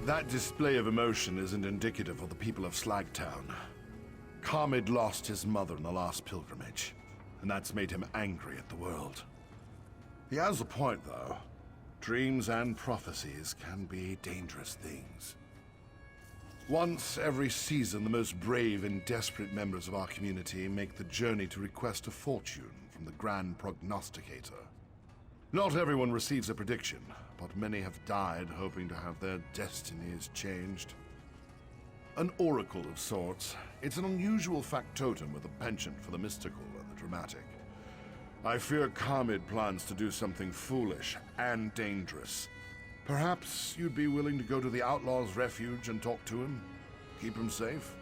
That display of emotion isn't indicative of the people of Slagtown. Kamid lost his mother in the last pilgrimage, and that's made him angry at the world. He has a point, though. Dreams and prophecies can be dangerous things. Once every season, the most brave and desperate members of our community make the journey to request a fortune from the Grand Prognosticator. Not everyone receives a prediction, but many have died hoping to have their destinies changed. An oracle of sorts. It's an unusual factotum with a penchant for the mystical and the dramatic. I fear Kamid plans to do something foolish and dangerous. Perhaps you'd be willing to go to the Outlaw's Refuge and talk to him? Keep him safe?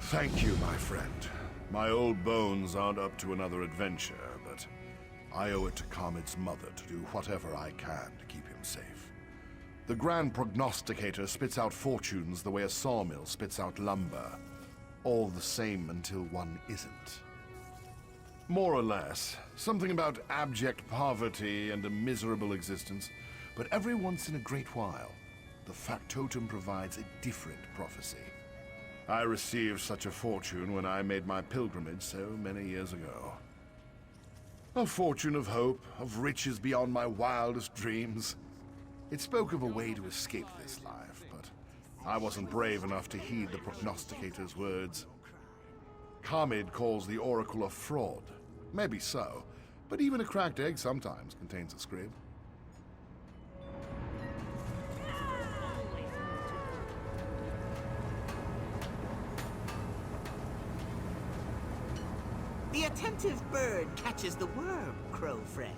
Thank you, my friend. My old bones aren't up to another adventure, but I owe it to Kamid's mother to do whatever I can to keep him safe. The Grand Prognosticator spits out fortunes the way a sawmill spits out lumber. All the same until one isn't. More or less. Something about abject poverty and a miserable existence. But every once in a great while, the factotum provides a different prophecy. I received such a fortune when I made my pilgrimage so many years ago. A fortune of hope, of riches beyond my wildest dreams. It spoke of a way to escape this life, but I wasn't brave enough to heed the prognosticator's words. Kamid calls the oracle a fraud. Maybe so, but even a cracked egg sometimes contains a scrib. The attentive bird catches the worm, crow friend.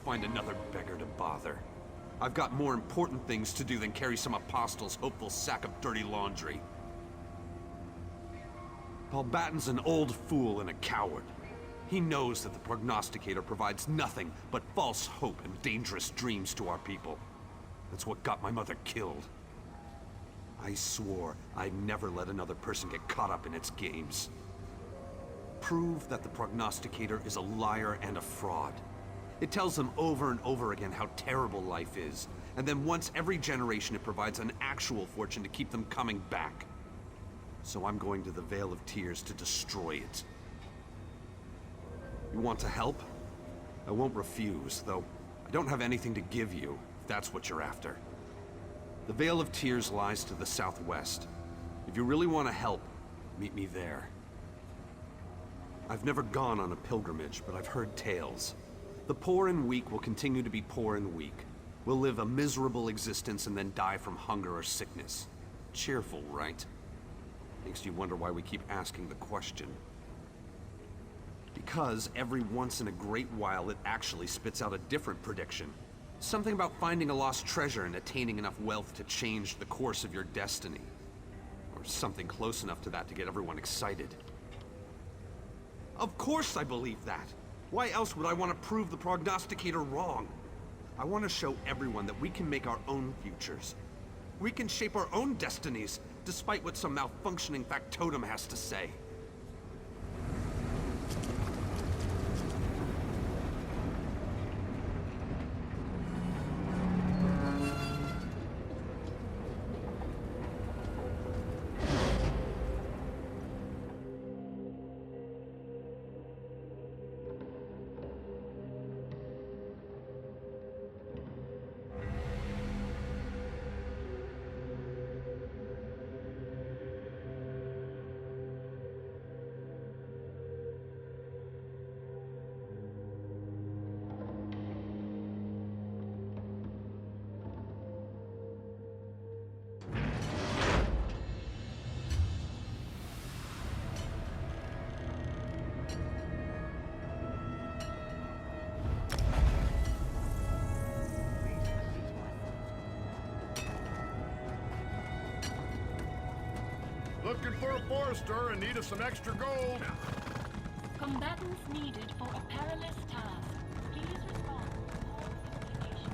Find another beggar to bother. I've got more important things to do than carry some apostle's hopeful sack of dirty laundry. Palbatin's an old fool and a coward. He knows that the prognosticator provides nothing but false hope and dangerous dreams to our people. That's what got my mother killed. I swore I'd never let another person get caught up in its games. Prove that the prognosticator is a liar and a fraud. It tells them over and over again how terrible life is, and then once every generation it provides an actual fortune to keep them coming back. So I'm going to the Vale of Tears to destroy it. You want to help? I won't refuse, though I don't have anything to give you, if that's what you're after. The Vale of Tears lies to the southwest. If you really want to help, meet me there. I've never gone on a pilgrimage, but I've heard tales. The poor and weak will continue to be poor and weak. We'll live a miserable existence and then die from hunger or sickness. Cheerful, right? Makes you wonder why we keep asking the question. Because every once in a great while it actually spits out a different prediction. Something about finding a lost treasure and attaining enough wealth to change the course of your destiny. Or something close enough to that to get everyone excited. Of course I believe that! Why else would I want to prove the prognosticator wrong? I want to show everyone that we can make our own futures. We can shape our own destinies, despite what some malfunctioning factotum has to say. for a forester in need of some extra gold. Combatants needed for a perilous task. Please respond to all information.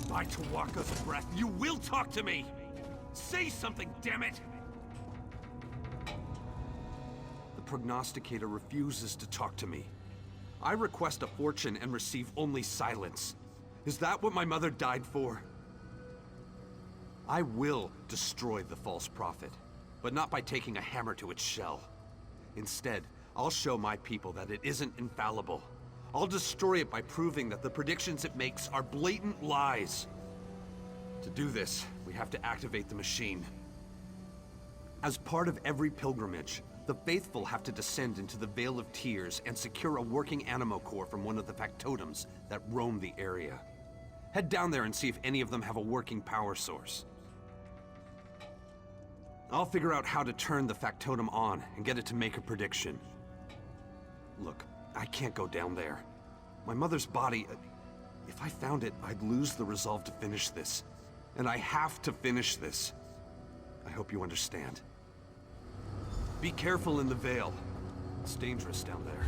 By Tawaka's breath, you will talk to me! Say something, damn it! The prognosticator refuses to talk to me. I request a fortune and receive only silence. Is that what my mother died for? I will destroy the false prophet, but not by taking a hammer to its shell. Instead, I'll show my people that it isn't infallible. I'll destroy it by proving that the predictions it makes are blatant lies. To do this, we have to activate the machine. As part of every pilgrimage, the faithful have to descend into the Vale of Tears and secure a working animo core from one of the factotums that roam the area. Head down there and see if any of them have a working power source. I'll figure out how to turn the factotum on and get it to make a prediction. Look, I can't go down there. My mother's body... if I found it, I'd lose the resolve to finish this. And I have to finish this. I hope you understand. Be careful in the Vale. It's dangerous down there.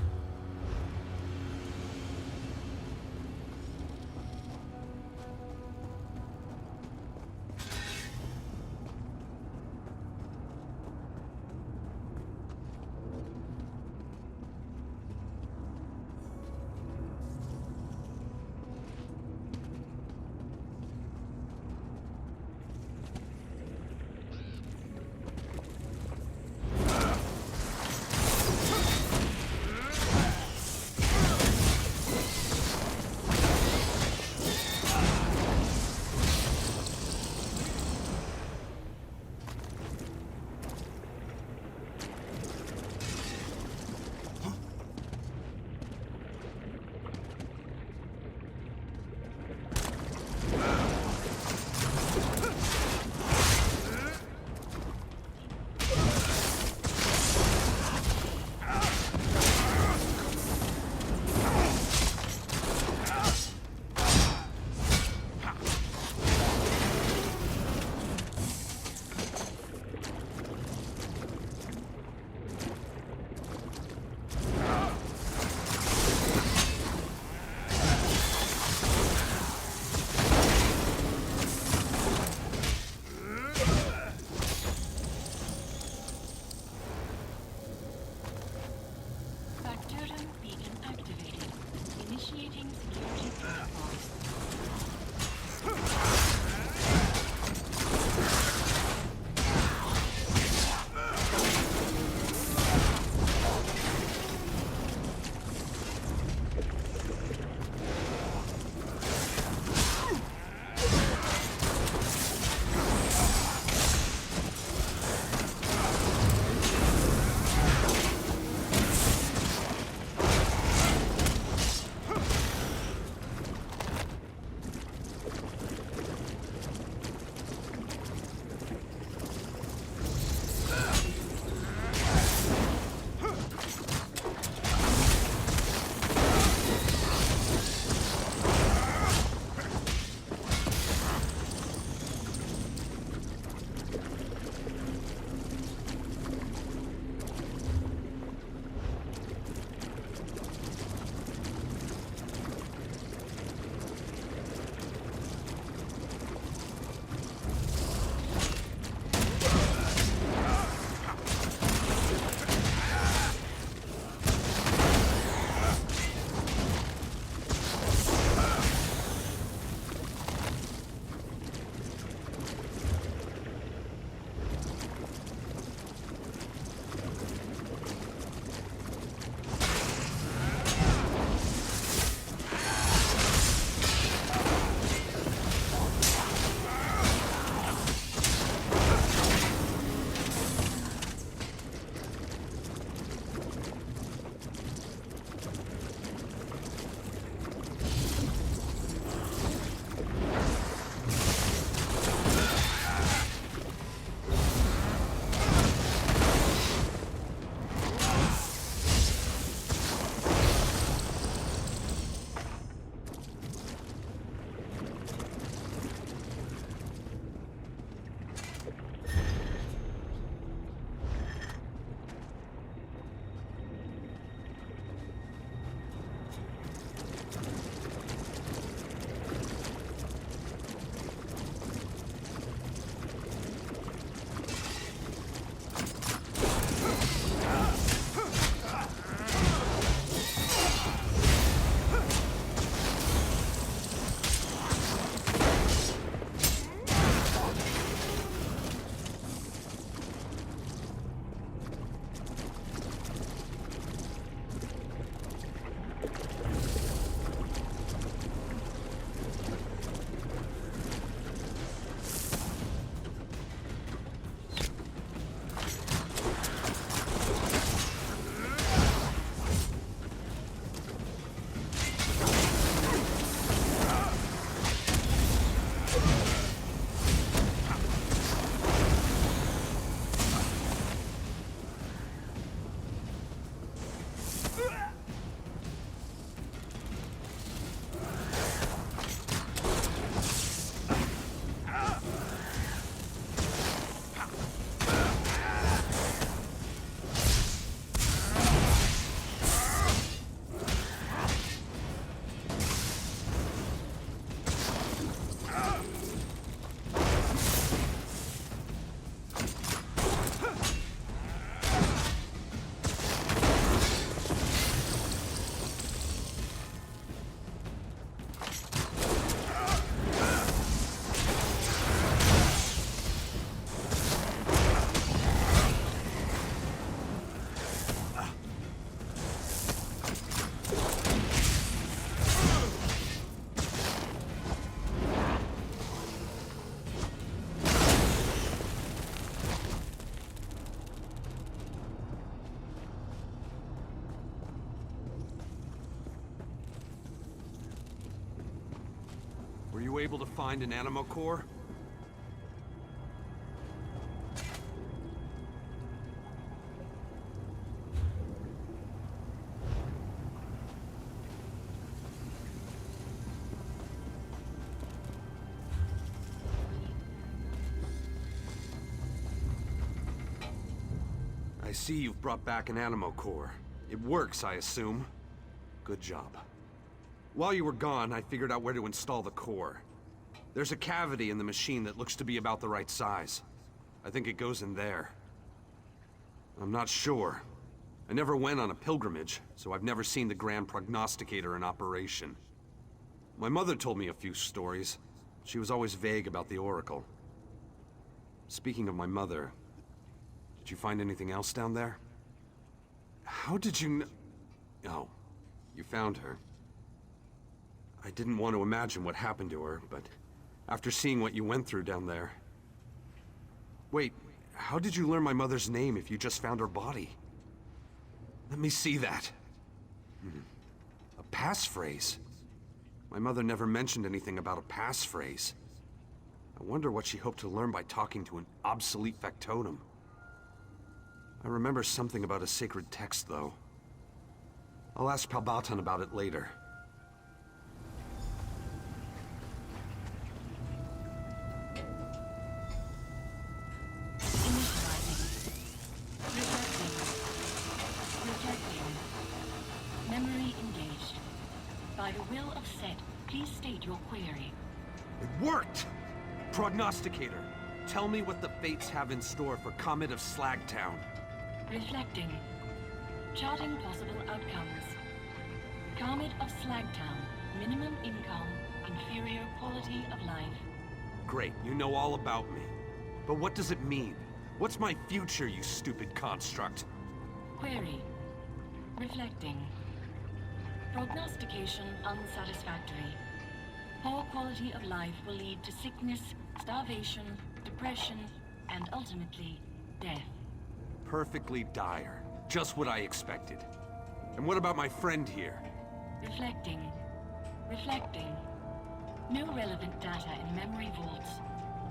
you able to find an animo core? I see you've brought back an animo core. It works, I assume. Good job. While you were gone, I figured out where to install the core. There's a cavity in the machine that looks to be about the right size. I think it goes in there. I'm not sure. I never went on a pilgrimage, so I've never seen the Grand Prognosticator in operation. My mother told me a few stories. She was always vague about the Oracle. Speaking of my mother, did you find anything else down there? How did you know? Oh, you found her. I didn't want to imagine what happened to her, but after seeing what you went through down there... Wait, how did you learn my mother's name if you just found her body? Let me see that. A passphrase. My mother never mentioned anything about a passphrase. I wonder what she hoped to learn by talking to an obsolete factotum. I remember something about a sacred text, though. I'll ask Palbatan about it later. Memory engaged. By the will of Set, please state your query. It worked! Prognosticator, tell me what the fates have in store for Comet of Slagtown. Reflecting. Charting possible outcomes. Comet of Slagtown. Minimum income. Inferior quality of life. Great, you know all about me. But what does it mean? What's my future, you stupid construct? Query. Reflecting. Prognostication unsatisfactory. Poor quality of life will lead to sickness, starvation, depression, and ultimately, death. Perfectly dire. Just what I expected. And what about my friend here? Reflecting. Reflecting. No relevant data in memory vaults.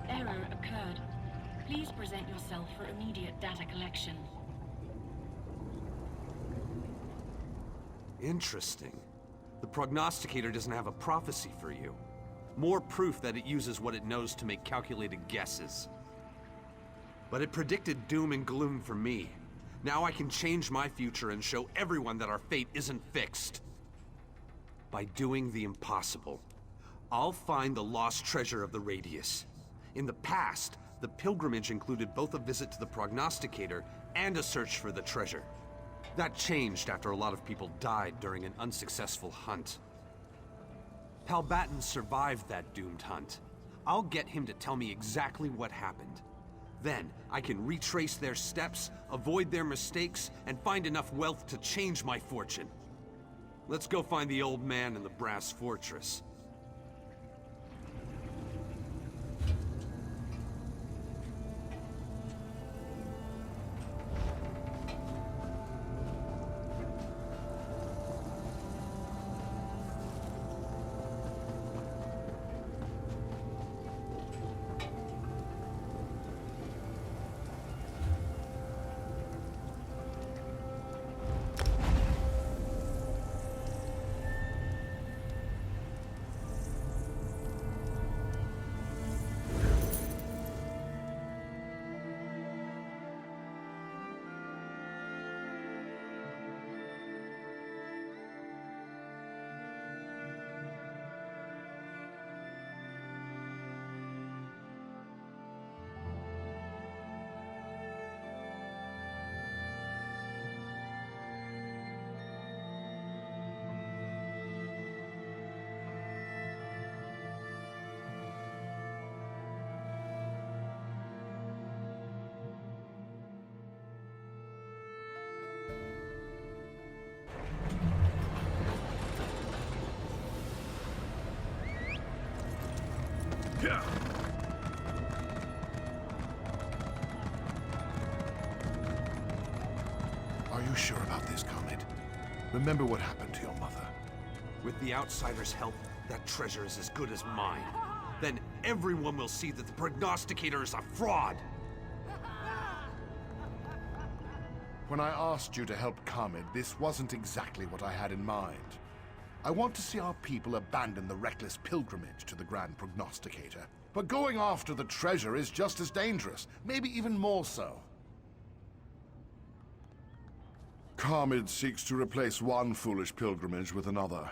Error occurred. Please present yourself for immediate data collection. Interesting. The prognosticator doesn't have a prophecy for you. More proof that it uses what it knows to make calculated guesses. But it predicted doom and gloom for me. Now I can change my future and show everyone that our fate isn't fixed. By doing the impossible. I'll find the lost treasure of the Radius. In the past, the pilgrimage included both a visit to the prognosticator and a search for the treasure. That changed after a lot of people died during an unsuccessful hunt. Palbatan survived that doomed hunt. I'll get him to tell me exactly what happened. Then, I can retrace their steps, avoid their mistakes, and find enough wealth to change my fortune. Let's go find the old man in the Brass Fortress. Are you sure about this, Comet? Remember what happened to your mother. With the Outsider's help, that treasure is as good as mine. then everyone will see that the prognosticator is a fraud. When I asked you to help Khamid, this wasn't exactly what I had in mind. I want to see our people abandon the reckless pilgrimage to the Grand Prognosticator. But going after the treasure is just as dangerous, maybe even more so. Khamid seeks to replace one foolish pilgrimage with another.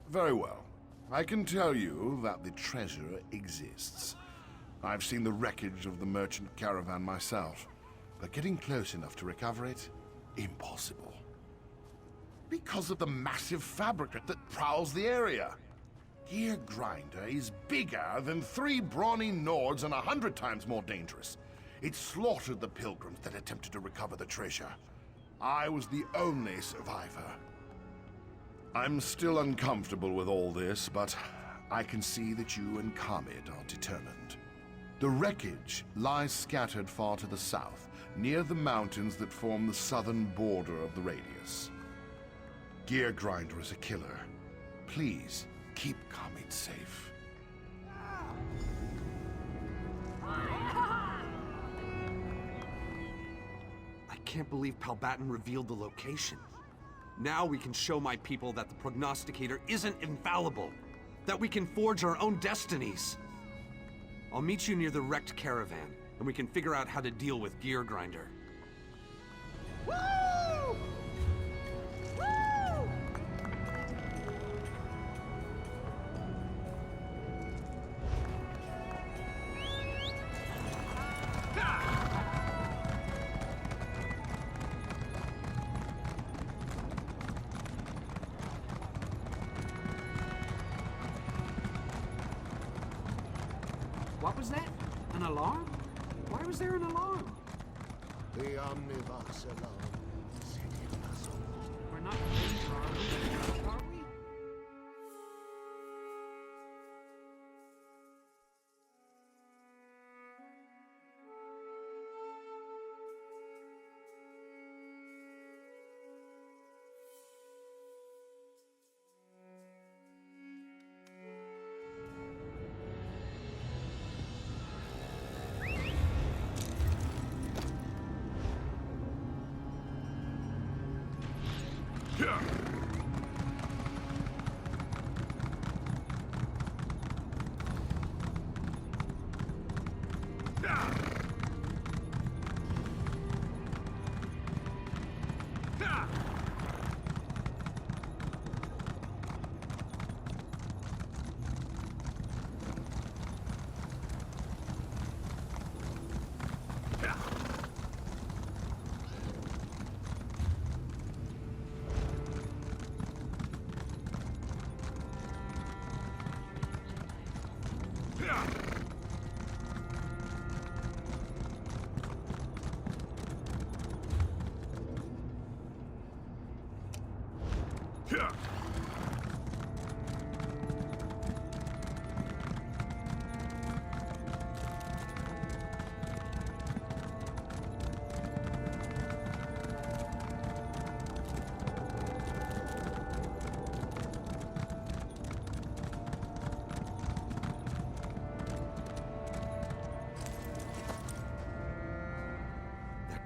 Very well. I can tell you that the treasure exists. I've seen the wreckage of the merchant caravan myself, but getting close enough to recover it, impossible. Because of the massive fabricant that prowls the area. Gear Grinder is bigger than 3 brawny Nords and 100 times more dangerous. It slaughtered the pilgrims that attempted to recover the treasure. I was the only survivor. I'm still uncomfortable with all this, but I can see that you and Khamid are determined. The wreckage lies scattered far to the south, near the mountains that form the southern border of the radius. Gear Grinder is a killer. Please, keep Khamid safe. I can't believe Palbatin revealed the location. Now we can show my people that the prognosticator isn't infallible, that we can forge our own destinies. I'll meet you near the wrecked caravan, and we can figure out how to deal with Gear Grinder. Woo! Woo! What was that? An alarm? Why was there an alarm? The omnibus alarm set him puzzled. We're not in danger, are we?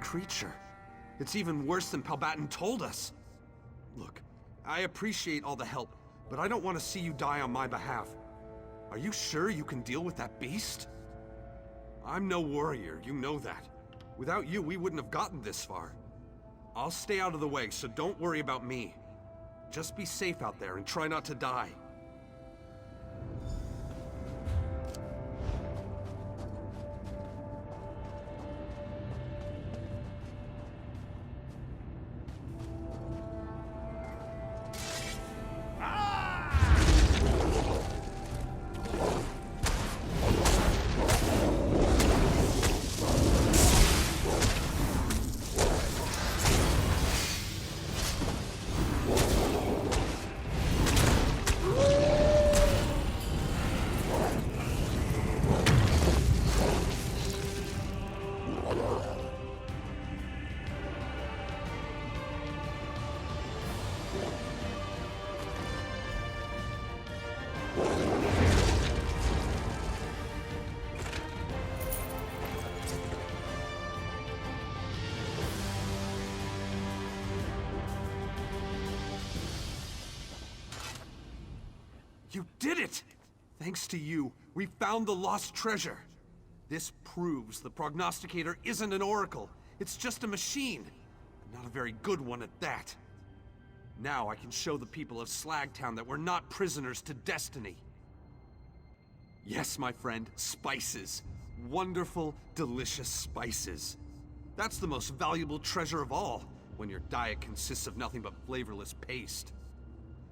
Creature. It's even worse than Palbatin told us. Look, I appreciate all the help, but I don't want to see you die on my behalf. Are you sure you can deal with that beast? I'm no warrior, you know that. Without you, we wouldn't have gotten this far. I'll stay out of the way, so don't worry about me. Just be safe out there and try not to die. You did it! Thanks to you, we found the lost treasure. This proves the prognosticator isn't an oracle. It's just a machine. Not a very good one at that. Now I can show the people of Slagtown that we're not prisoners to destiny. Yes, my friend, spices. Wonderful, delicious spices. That's the most valuable treasure of all, when your diet consists of nothing but flavorless paste.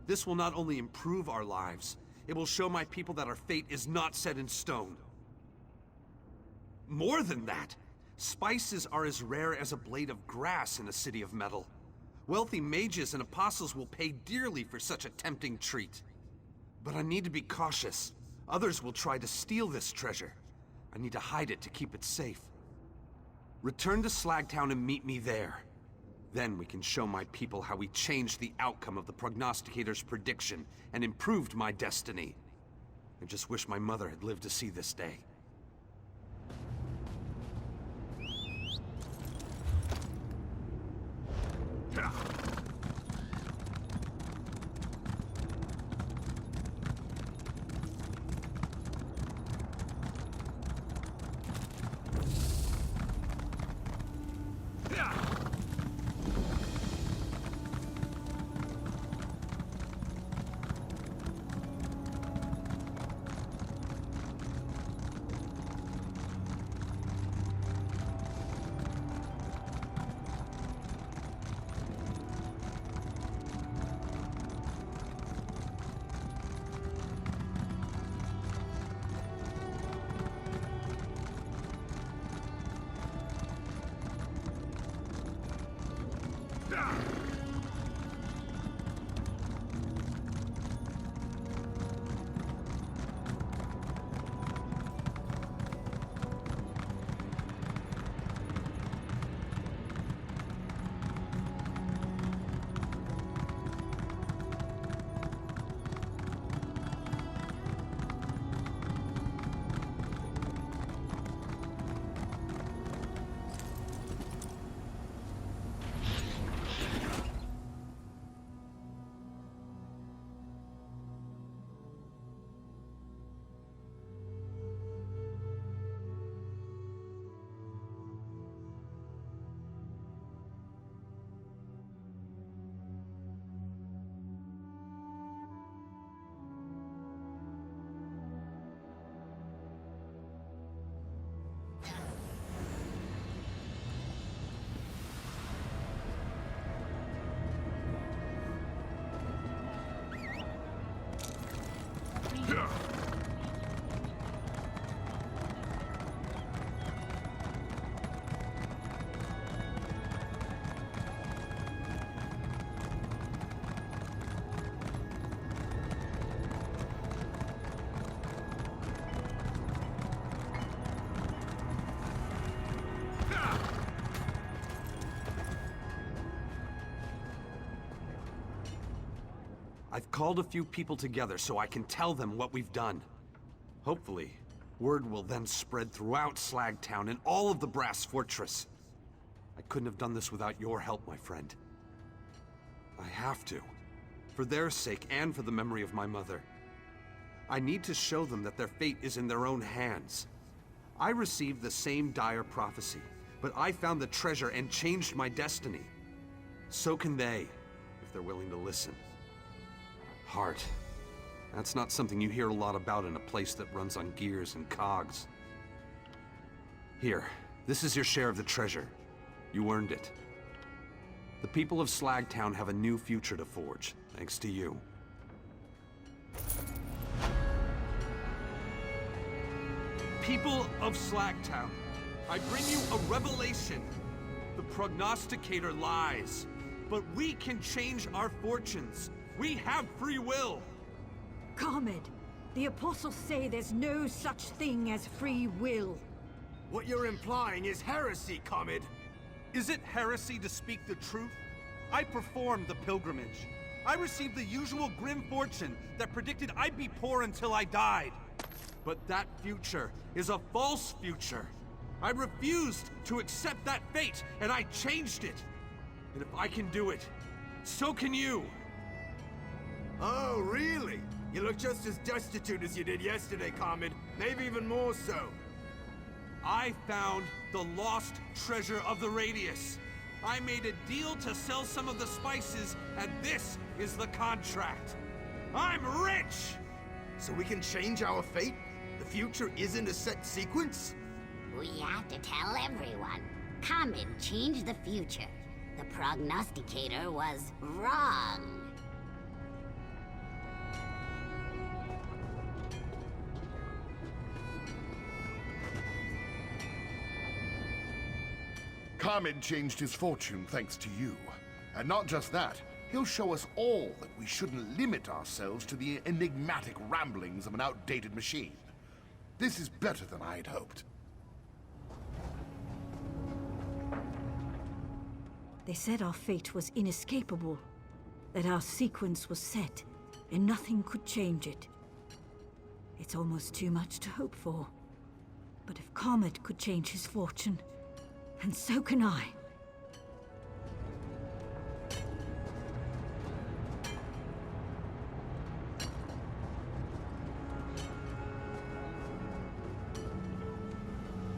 This will not only improve our lives, it will show my people that our fate is not set in stone. More than that, spices are as rare as a blade of grass in a city of metal. Wealthy mages and apostles will pay dearly for such a tempting treat. But I need to be cautious. Others will try to steal this treasure. I need to hide it to keep it safe. Return to Slagtown and meet me there. Then we can show my people how we changed the outcome of the prognosticator's prediction and improved my destiny. I just wish my mother had lived to see this day. I've called a few people together so I can tell them what we've done. Hopefully, word will then spread throughout Slagtown and all of the Brass Fortress. I couldn't have done this without your help, my friend. I have to. For their sake and for the memory of my mother. I need to show them that their fate is in their own hands. I received the same dire prophecy, but I found the treasure and changed my destiny. So can they, if they're willing to listen. Heart. That's not something you hear a lot about in a place that runs on gears and cogs. Here, this is your share of the treasure. You earned it. The people of Slagtown have a new future to forge, thanks to you. People of Slagtown, I bring you a revelation. The prognosticator lies, but we can change our fortunes. We have free will. Comet, the apostles say there's no such thing as free will. What you're implying is heresy, Comet. Is it heresy to speak the truth? I performed the pilgrimage. I received the usual grim fortune that predicted I'd be poor until I died. But that future is a false future. I refused to accept that fate, and I changed it. And if I can do it, so can you. Oh, really? You look just as destitute as you did yesterday, Common. Maybe even more so. I found the lost treasure of the Radius. I made a deal to sell some of the spices, and this is the contract. I'm rich! So we can change our fate? The future isn't a set sequence? We have to tell everyone. Comet changed the future. The prognosticator was wrong. Carmid changed his fortune thanks to you. And not just that, he'll show us all that we shouldn't limit ourselves to the enigmatic ramblings of an outdated machine. This is better than I had hoped. They said our fate was inescapable, that our sequence was set, and nothing could change it. It's almost too much to hope for. But if Comet could change his fortune, and so can I.